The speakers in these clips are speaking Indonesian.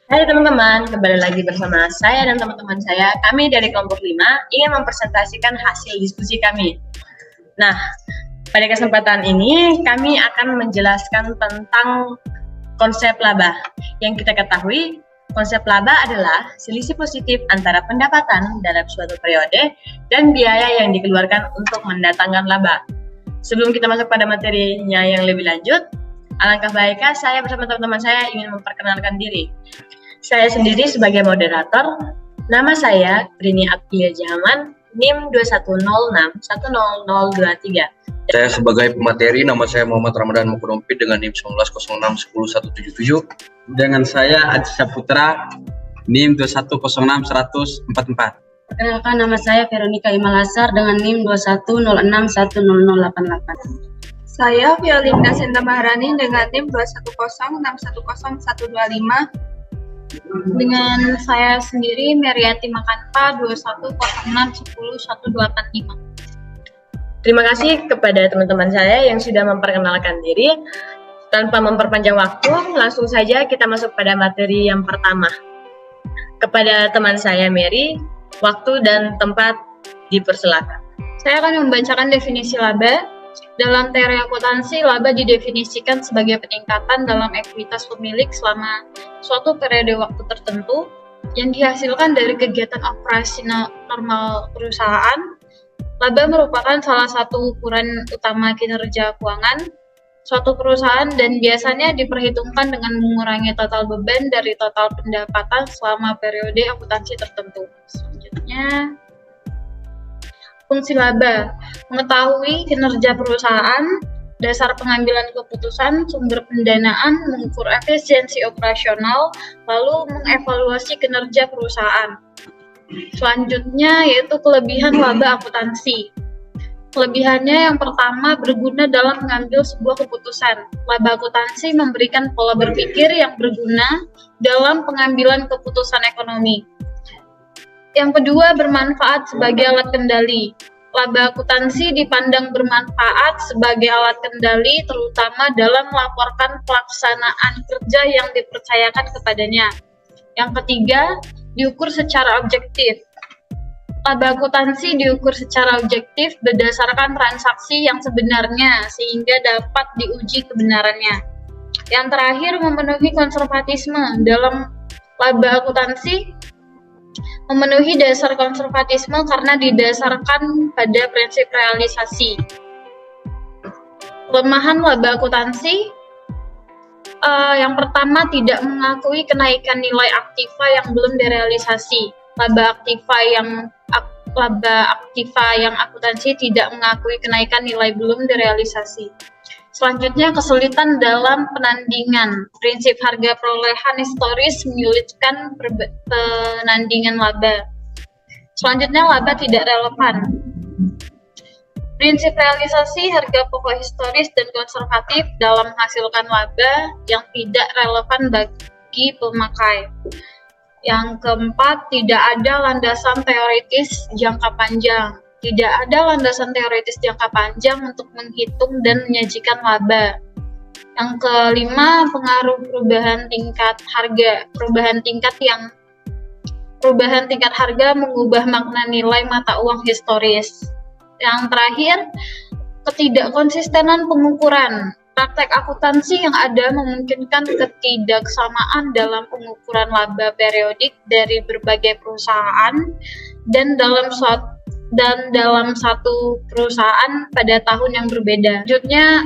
Hai teman-teman, kembali lagi bersama saya dan teman-teman saya. Kami dari kelompok 5 ingin mempresentasikan hasil diskusi kami. Nah, pada kesempatan ini kami akan menjelaskan tentang konsep laba. Yang kita ketahui, konsep laba adalah selisih positif antara pendapatan dalam suatu periode dan biaya yang dikeluarkan untuk mendatangkan laba. Sebelum kita masuk pada materinya yang lebih lanjut, alangkah baiknya saya bersama teman-teman saya ingin memperkenalkan diri. Saya sendiri sebagai moderator, nama saya Rini Abdiya Jahaman, NIM 210610023. Saya sebagai pemateri, nama saya Muhammad Ramadan Mukurumpit dengan NIM 1906-10177. Dengan saya Adi Saputra, NIM 2106144. Perkenalkan, nama saya Veronica Imalasar dengan NIM 210610088. Saya Violinda Sinta Maharani dengan NIM 210610125. Dengan saya sendiri Meriati Makanpa 210610185. Terima kasih kepada teman-teman saya yang sudah memperkenalkan diri. Tanpa memperpanjang waktu, langsung saja kita masuk pada materi yang pertama. Kepada teman saya Mary, waktu dan tempat dipersilakan. Saya akan membacakan definisi laba. Dalam teori akuntansi, laba didefinisikan sebagai peningkatan dalam ekuitas pemilik selama suatu periode waktu tertentu yang dihasilkan dari kegiatan operasional normal perusahaan. Laba merupakan salah satu ukuran utama kinerja keuangan suatu perusahaan dan biasanya diperhitungkan dengan mengurangi total beban dari total pendapatan selama periode akuntansi tertentu. Selanjutnya, fungsi laba, mengetahui kinerja perusahaan, dasar pengambilan keputusan, sumber pendanaan, mengukur efisiensi operasional, lalu mengevaluasi kinerja perusahaan. Selanjutnya yaitu kelebihan laba akuntansi. Kelebihannya yang pertama berguna dalam mengambil sebuah keputusan. Laba akuntansi memberikan pola berpikir yang berguna dalam pengambilan keputusan ekonomi. Yang kedua, bermanfaat sebagai alat kendali. Laba akuntansi dipandang bermanfaat sebagai alat kendali terutama dalam melaporkan pelaksanaan kerja yang dipercayakan kepadanya. Yang ketiga, diukur secara objektif. Laba akuntansi diukur secara objektif berdasarkan transaksi yang sebenarnya sehingga dapat diuji kebenarannya. Yang terakhir, memenuhi konservatisme. Dalam laba akuntansi memenuhi dasar konservatisme karena didasarkan pada prinsip realisasi. Kelemahan laba akuntansi, yang pertama tidak mengakui kenaikan nilai aktiva yang belum direalisasi. Laba aktiva yang akuntansi tidak mengakui kenaikan nilai belum direalisasi. Selanjutnya, kesulitan dalam penandingan. Prinsip harga perolehan historis menyulitkan penandingan laba. Selanjutnya, laba tidak relevan. Prinsip realisasi harga pokok historis dan konservatif dalam menghasilkan laba yang tidak relevan bagi pemakai. Yang keempat, tidak ada landasan teoritis jangka panjang. Tidak ada landasan teoritis jangka panjang untuk menghitung dan menyajikan laba. Yang kelima, pengaruh perubahan tingkat harga. Perubahan tingkat harga mengubah makna nilai mata uang historis. Yang terakhir, ketidakkonsistenan pengukuran. Praktek akuntansi yang ada memungkinkan ketidaksamaan dalam pengukuran laba periodik dari berbagai perusahaan dan dalam satu perusahaan pada tahun yang berbeda. Selanjutnya,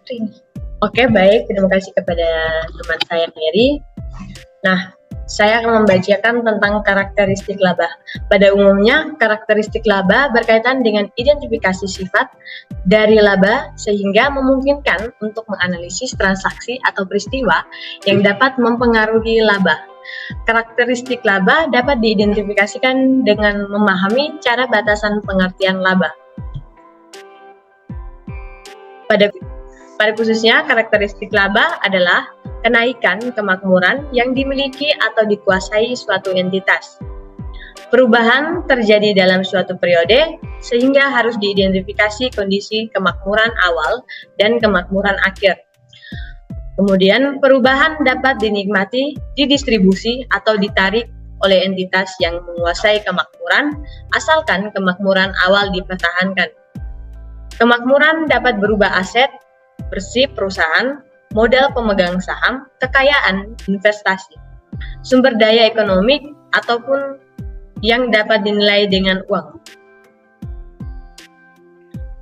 Rini. Oke, baik. Terima kasih kepada teman saya Mary. Nah, saya akan membacakan tentang karakteristik laba. Pada umumnya, karakteristik laba berkaitan dengan identifikasi sifat dari laba sehingga memungkinkan untuk menganalisis transaksi atau peristiwa yang dapat mempengaruhi laba. Karakteristik laba dapat diidentifikasikan dengan memahami cara batasan pengertian laba. Pada khususnya, karakteristik laba adalah kenaikan kemakmuran yang dimiliki atau dikuasai suatu entitas. Perubahan terjadi dalam suatu periode sehingga harus diidentifikasi kondisi kemakmuran awal dan kemakmuran akhir. Kemudian perubahan dapat dinikmati, didistribusi, atau ditarik oleh entitas yang menguasai kemakmuran, asalkan kemakmuran awal dipertahankan. Kemakmuran dapat berubah aset, bersih perusahaan, modal pemegang saham, kekayaan, investasi, sumber daya ekonomi, ataupun yang dapat dinilai dengan uang.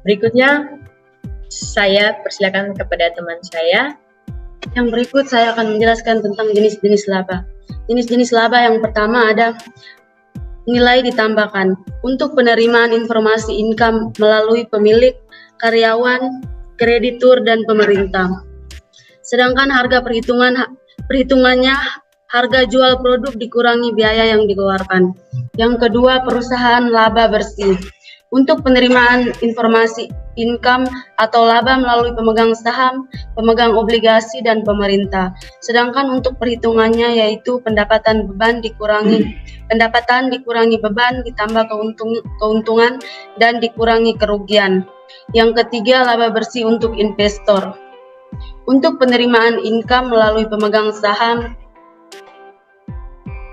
Berikutnya, saya persilakan kepada teman saya. Yang berikut saya akan menjelaskan tentang jenis-jenis laba. Jenis-jenis laba yang pertama ada nilai ditambahkan untuk penerimaan informasi income melalui pemilik, karyawan, kreditur, dan pemerintah. Sedangkan harga perhitungannya harga jual produk dikurangi biaya yang dikeluarkan. Yang kedua, perusahaan laba bersih. Untuk penerimaan informasi income atau laba melalui pemegang saham, pemegang obligasi, dan pemerintah. Sedangkan untuk perhitungannya yaitu pendapatan dikurangi beban ditambah keuntungan dan dikurangi kerugian. Yang ketiga, laba bersih untuk investor. Untuk penerimaan income melalui pemegang saham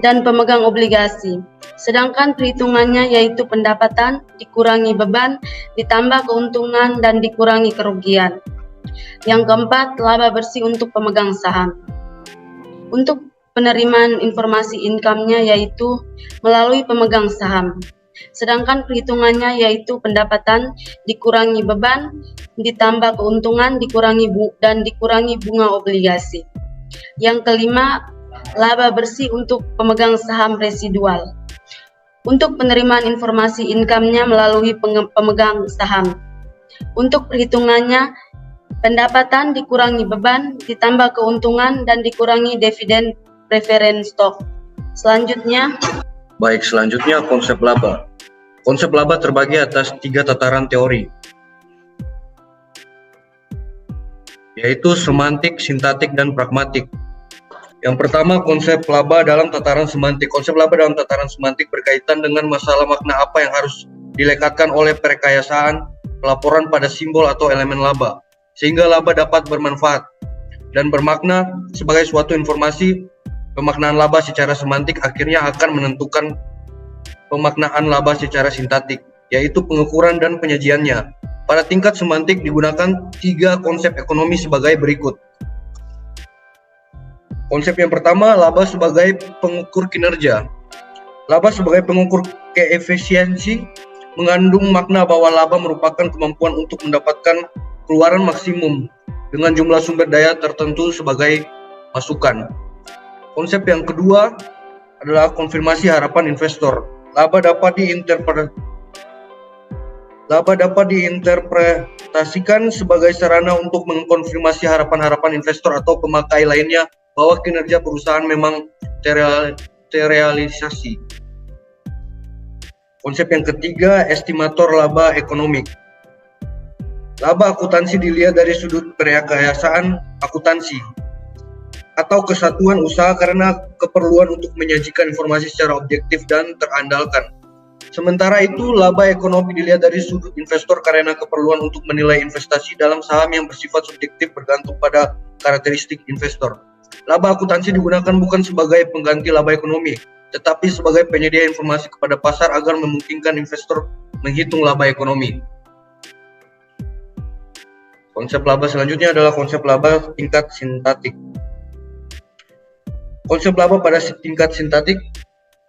dan pemegang obligasi. Sedangkan perhitungannya yaitu pendapatan dikurangi beban ditambah keuntungan dan dikurangi kerugian. Yang keempat, laba bersih untuk pemegang saham. Untuk penerimaan informasi income-nya yaitu melalui pemegang saham. Sedangkan perhitungannya yaitu pendapatan dikurangi beban ditambah keuntungan dikurangi bunga obligasi. Yang kelima, laba bersih untuk pemegang saham residual. Untuk penerimaan informasi income-nya melalui pemegang saham. Untuk perhitungannya, pendapatan dikurangi beban, ditambah keuntungan, dan dikurangi dividen preference stock. Selanjutnya, konsep laba. Konsep laba terbagi atas 3 tataran teori, yaitu semantik, sintaktik, dan pragmatik. Yang pertama, konsep laba dalam tataran semantik. Konsep laba dalam tataran semantik berkaitan dengan masalah makna apa yang harus dilekatkan oleh perkayasaan pelaporan pada simbol atau elemen laba, sehingga laba dapat bermanfaat dan bermakna sebagai suatu informasi. Pemaknaan laba secara semantik akhirnya akan menentukan pemaknaan laba secara sintaktik, yaitu pengukuran dan penyajiannya. Pada tingkat semantik digunakan 3 konsep ekonomi sebagai berikut. Konsep yang pertama, laba sebagai pengukur kinerja. Laba sebagai pengukur keefisiensi mengandung makna bahwa laba merupakan kemampuan untuk mendapatkan keluaran maksimum dengan jumlah sumber daya tertentu sebagai masukan. Konsep yang kedua adalah konfirmasi harapan investor. Laba dapat diinterpretasikan sebagai sarana untuk mengkonfirmasi harapan-harapan investor atau pemakai lainnya bahwa kinerja perusahaan memang terrealisasi. Konsep yang ketiga, estimator laba ekonomik. Laba akuntansi dilihat dari sudut perkayasaan akuntansi atau kesatuan usaha karena keperluan untuk menyajikan informasi secara objektif dan terandalkan. Sementara itu, laba ekonomi dilihat dari sudut investor karena keperluan untuk menilai investasi dalam saham yang bersifat subjektif bergantung pada karakteristik investor. Laba akuntansi digunakan bukan sebagai pengganti laba ekonomi, tetapi sebagai penyedia informasi kepada pasar agar memungkinkan investor menghitung laba ekonomi. Konsep laba selanjutnya adalah konsep laba tingkat sintaktik. Konsep laba pada tingkat sintaktik,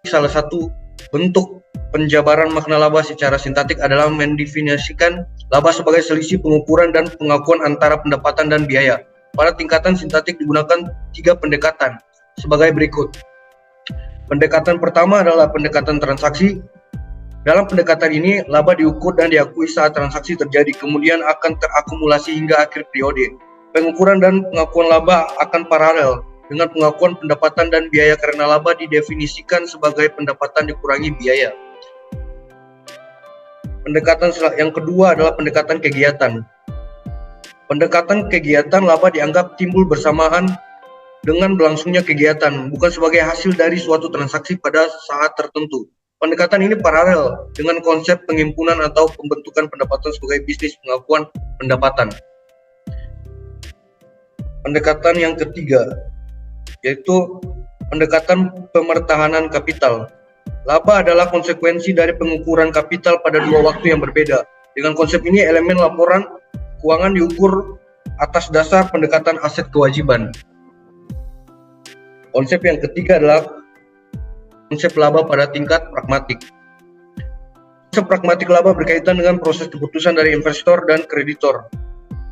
salah satu bentuk penjabaran makna laba secara sintaktik adalah mendefinisikan laba sebagai selisih pengukuran dan pengakuan antara pendapatan dan biaya. Pada tingkatan sintaktik digunakan 3 pendekatan sebagai berikut. Pendekatan pertama adalah pendekatan transaksi. Dalam pendekatan ini, laba diukur dan diakui saat transaksi terjadi, kemudian akan terakumulasi hingga akhir periode. Pengukuran dan pengakuan laba akan paralel dengan pengakuan pendapatan dan biaya karena laba didefinisikan sebagai pendapatan dikurangi biaya. Pendekatan yang kedua adalah pendekatan kegiatan. Pendekatan kegiatan laba dianggap timbul bersamaan dengan berlangsungnya kegiatan, bukan sebagai hasil dari suatu transaksi pada saat tertentu. Pendekatan ini paralel dengan konsep penghimpunan atau pembentukan pendapatan sebagai bisnis pengakuan pendapatan. pendekatan yang ketiga, yaitu pendekatan pemertahanan kapital. Laba adalah konsekuensi dari pengukuran kapital pada dua waktu yang berbeda. Dengan konsep ini, elemen laporan keuangan diukur atas dasar pendekatan aset kewajiban. Konsep yang ketiga adalah konsep laba pada tingkat pragmatik. Konsep pragmatik laba berkaitan dengan proses keputusan dari investor dan kreditor.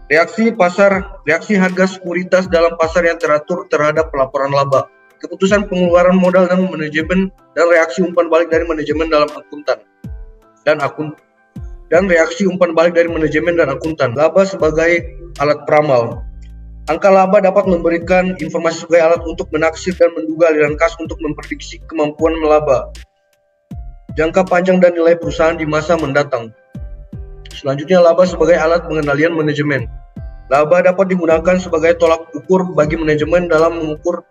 Reaksi harga sekuritas dalam pasar yang teratur terhadap pelaporan laba. Keputusan pengeluaran modal dan manajemen dan reaksi umpan balik dari manajemen dalam akuntan. Dan reaksi umpan balik dari manajemen dan akuntan. Laba sebagai alat peramal. Angka laba dapat memberikan informasi sebagai alat untuk menaksir dan menduga aliran kas untuk memprediksi kemampuan melaba, jangka panjang dan nilai perusahaan di masa mendatang. Selanjutnya, laba sebagai alat pengendalian manajemen. Laba dapat digunakan sebagai tolak ukur bagi manajemen dalam mengukur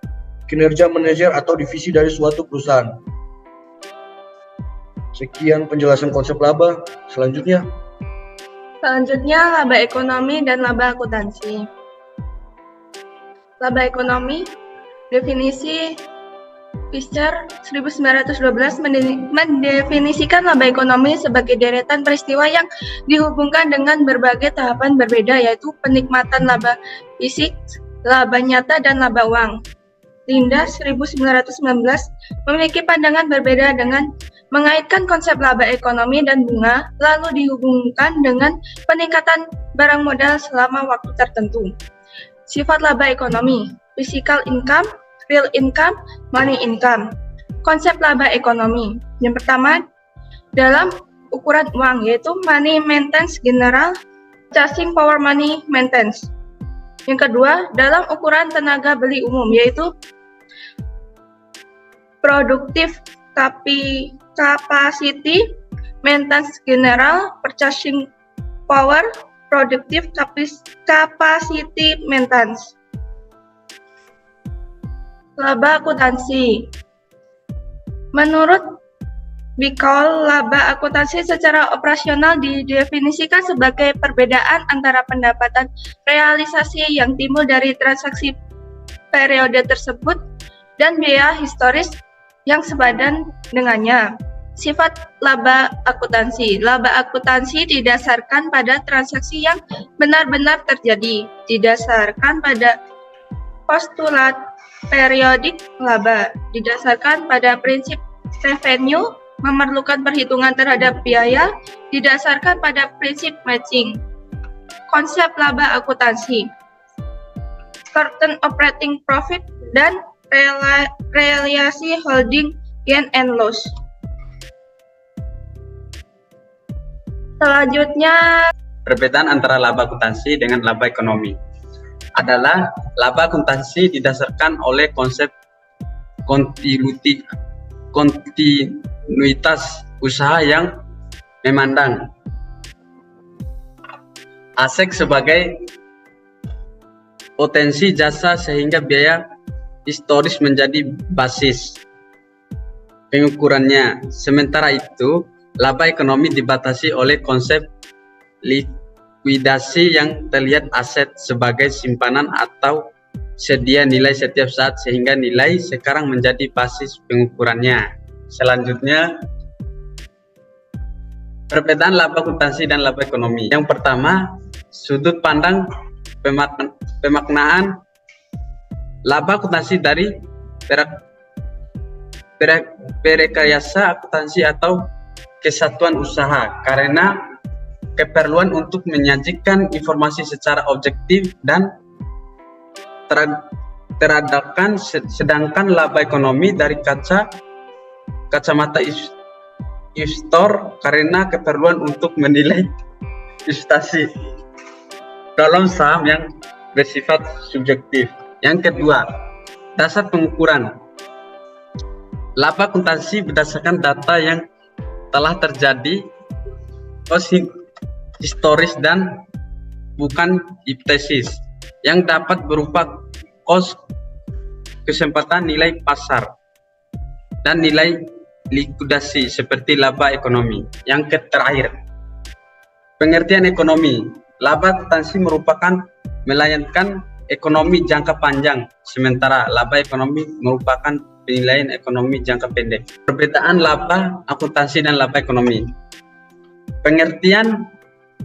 kinerja manajer atau divisi dari suatu perusahaan. Sekian penjelasan konsep laba. Selanjutnya, laba ekonomi dan laba akuntansi. Laba ekonomi, definisi Fisher 1912 mendefinisikan laba ekonomi sebagai deretan peristiwa yang dihubungkan dengan berbagai tahapan berbeda, yaitu penikmatan laba fisik, laba nyata, dan laba uang. Linda 1919 memiliki pandangan berbeda dengan mengaitkan konsep laba ekonomi dan bunga, lalu dihubungkan dengan peningkatan barang modal selama waktu tertentu. Sifat laba ekonomi, physical income, real income, money income. Konsep laba ekonomi. Yang pertama, dalam ukuran uang, yaitu money maintenance general, purchasing power money maintenance. Yang kedua, dalam ukuran tenaga beli umum, yaitu productive capacity maintenance general, purchasing power productive capacity maintenance. Laba akuntansi. Menurut Bicol, laba akuntansi secara operasional didefinisikan sebagai perbedaan antara pendapatan realisasi yang timbul dari transaksi periode tersebut dan biaya historis yang sepadan dengannya. Sifat laba akuntansi. Laba akuntansi didasarkan pada transaksi yang benar-benar terjadi, didasarkan pada postulat periodik laba, didasarkan pada prinsip revenue, memerlukan perhitungan terhadap biaya, didasarkan pada prinsip matching. Konsep laba akuntansi. Certain operating profit dan realisasi holding gain and loss. Selanjutnya, Perbedaan antara laba akuntansi dengan laba ekonomi adalah laba akuntansi didasarkan oleh konsep kontinuitas usaha yang memandang aset sebagai potensi jasa sehingga biaya historis menjadi basis pengukurannya. Sementara itu, laba ekonomi dibatasi oleh konsep likuidasi yang terlihat aset sebagai simpanan atau sedia nilai setiap saat sehingga nilai sekarang menjadi basis pengukurannya. Selanjutnya, perbedaan laba akuntansi dan laba ekonomi. Yang pertama, sudut pandang pemaknaan laba akuntansi dari perekayasa akuntansi atau kesatuan usaha karena keperluan untuk menyajikan informasi secara objektif dan teradakan, sedangkan laba ekonomi dari kacamata investor karena keperluan untuk menilai investasi dalam saham yang bersifat subjektif. Yang kedua, dasar pengukuran. Laba akuntansi berdasarkan data yang telah terjadi, historis dan bukan hipotesis, yang dapat berupa kos, kesempatan nilai pasar, dan nilai likuidasi seperti laba ekonomi. Yang terakhir, pengertian ekonomi. Laba akuntansi merupakan melayankan ekonomi jangka panjang, sementara laba ekonomi merupakan penilaian ekonomi jangka pendek. Perbedaan laba akuntansi dan laba ekonomi. Pengertian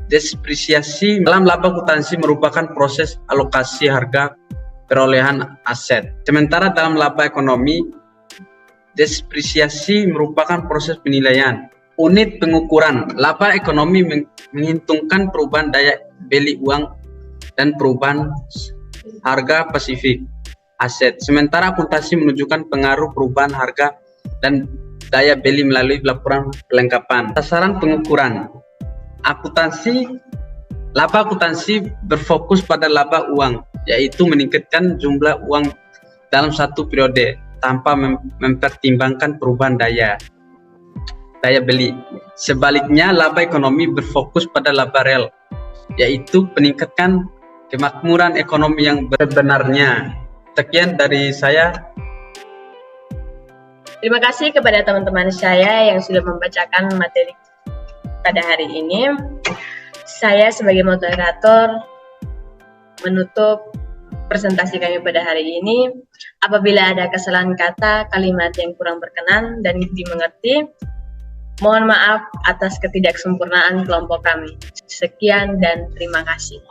depresiasi dalam laba akuntansi merupakan proses alokasi harga perolehan aset. Sementara dalam laba ekonomi, depresiasi merupakan proses penilaian. Unit pengukuran laba ekonomi menghitungkan perubahan daya beli uang dan perubahan harga pasifik aset. Sementara akuntansi menunjukkan pengaruh perubahan harga dan daya beli melalui laporan kelengkapan. Sasaran pengukuran laba akuntansi berfokus pada laba uang, yaitu meningkatkan jumlah uang dalam satu periode tanpa mempertimbangkan perubahan daya beli. Sebaliknya, laba ekonomi berfokus pada laba real, yaitu meningkatkan kemakmuran ekonomi yang sebenarnya. Sekian dari saya. Terima kasih kepada teman-teman saya yang sudah membacakan materi pada hari ini. Saya sebagai moderator menutup presentasi kami pada hari ini. Apabila ada kesalahan kata, kalimat yang kurang berkenan dan dimengerti, mohon maaf atas ketidaksempurnaan kelompok kami. Sekian dan terima kasih.